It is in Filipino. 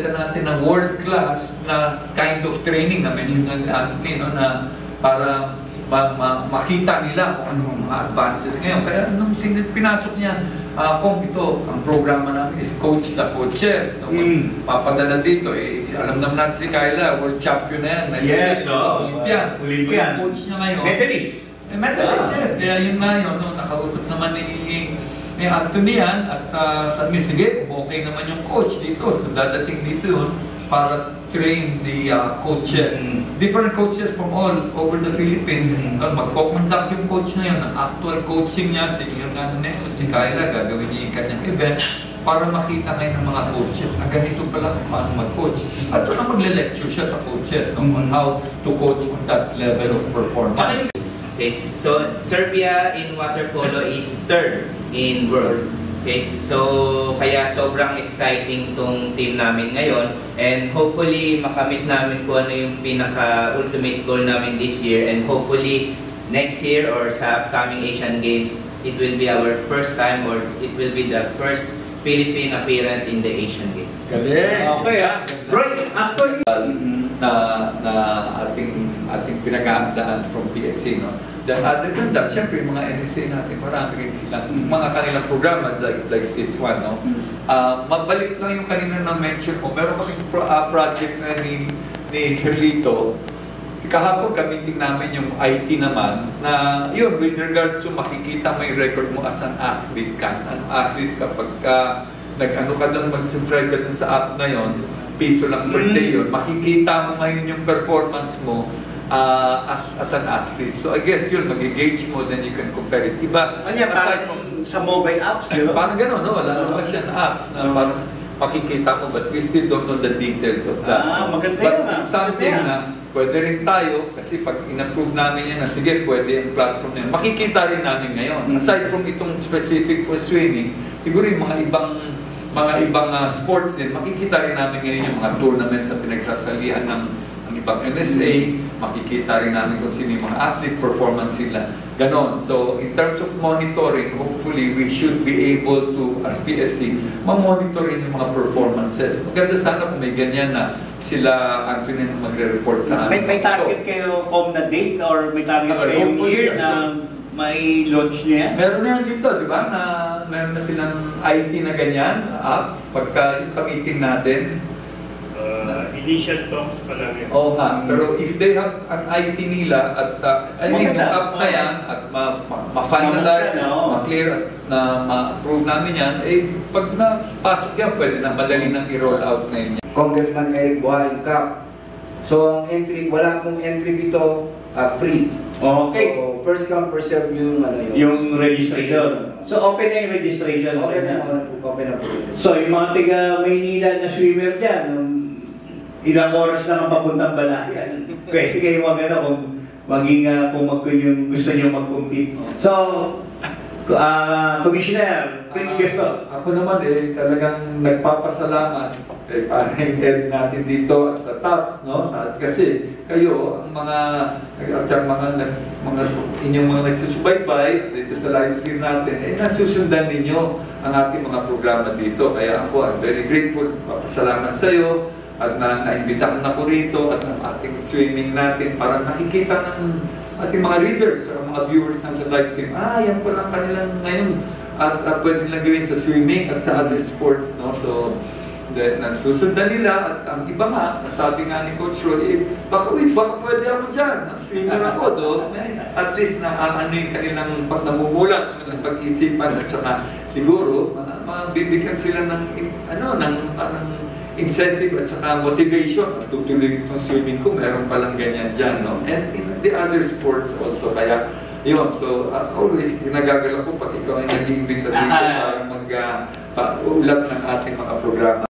natin ng world class na kind of training na mention ng Anthony, no, na para makita nila kung anong mga advances ngayon. Kaya nung pinasok niya, kung ito, ang programa namin is Coach the Coaches. So, papadala dito, alam naman natin si Kyla, world champion na yan. Yes, Olympian. Coach niya ngayon. Medalist. Medalist, yes. Kaya yun na yun, no, nakausap naman ni Anthony yan, at sabi, sige, okay naman yung coach dito. So dadating dito yun para train the coaches. Different coaches from all over the Philippines. Magko-conduct yung coach na yun, ang actual coaching niya, si si Kyla, gagawin niya yung kanyang event para makita ngayon ng mga coaches na ganito pala paano mag-coach. At saka magle-lecture siya sa coaches on how to coach on that level of performance. Okay, so Serbia in water polo is 3rd in world. Okay, so kaya sobrang exciting tong team namin ngayon, and hopefully makamit namin kung ano yung pinaka-ultimate goal namin this year, and hopefully next year or sa upcoming Asian Games, it will be our first time, or it will be the first Philippine appearance in the Asian Games. Galing! Okay, right, actually na ating pinag-aandaan from PSC, no? Then other than that, syempre yung mga NSA natin, marami rin silang mga kanilang programa like this one, no? Mabalik lang yung kanina na mention mo, meron kasi project na ni Charlito. Kahapon gamitin namin yung IT naman, na yun, with regards to makikita mo yung record mo as an athlete ka. An athlete kapag nag-ano ka doon, mag-subscribe ka doon sa app na yun, piso lang per day yun, makikita mo ngayon yung performance mo as an athlete. So I guess yun, mag-gauge mo, then you can compare it. Iba, aside from sa mobile apps, di ba? Parang gano'n, no? Wala naman siya na apps na parang makikita mo, but we still don't know the details of that. Maganda but yun. It's something na pwede rin tayo, kasi pag in-approve namin yan, sige, pwede yung platform na yun, makikita rin namin ngayon. Aside from itong specific for swimming, siguro yung mga ibang sports din, makikita rin namin ngayon yung mga tournaments sa pinagsasalihan ng ibang MSA, makikita rin namin kung sino yung mga athlete, performance sila, ganon. So, in terms of monitoring, hopefully, we should be able to, as PSC, ma-monitor rin yung mga performances. Maganda sana kung may ganyan na sila Anthony magre-report sa amin. May target kayo na date or may target kayo year na may launch niya? Meron na yan dito, di ba? Na meron na silang IT na ganyan, app, pagka yung ka-meeting natin. Initial talks pa lang yan. Oo nga, pero if they have an IT nila at yung app na yan at ma-finalize, ma-clear at ma-approve namin yan, pag napasok yan, pwede na madali nang i-roll out na yun. Congressman Eric Buhain Cup. So ang entry, wala pong entry dito, free. Okay. So first come, first serve yung registration. So open na yung registration. Open na po. So yung mga tiga Maynila na swimmer dyan, ilang oras lang ang papuntang Balayan. Pwede kayo kung yung gusto nyo mag-compete. So, Commissioner, Prince Gesto. Ako naman talagang nagpapasalamat kay paring Ed natin dito at sa TAPS, no? Kasi kayo, ang inyong mga nagsusubaybay dito sa live stream natin, nasusundan ninyo ang ating mga programa dito. Kaya ako, I'm very grateful, papasalamat sa iyo. At naimbitahan na ko rito at ang ating swimming natin para nakikita ng ating mga readers o mga viewers ng live stream. Yan pala kanilang ngayon at pwede nilang gawin sa swimming at sa other sports, no? So, nasusundan nila at ang iba nga, nasabi nga ni Coach Roy, baka pwede ako dyan, swimmer ako doon. At least na ano yung kanilang namumulat, ng pag-isipan at saka siguro, mabibigyan sila ng incentive at saka motivation. Tutuloy itong swimming ko, meron palang ganyan dyan, no? And in the other sports also, kaya yun. So, always, ginagagal ako pag ikaw ay nag-iimbita dito para mag-ulat ng ating mga programa.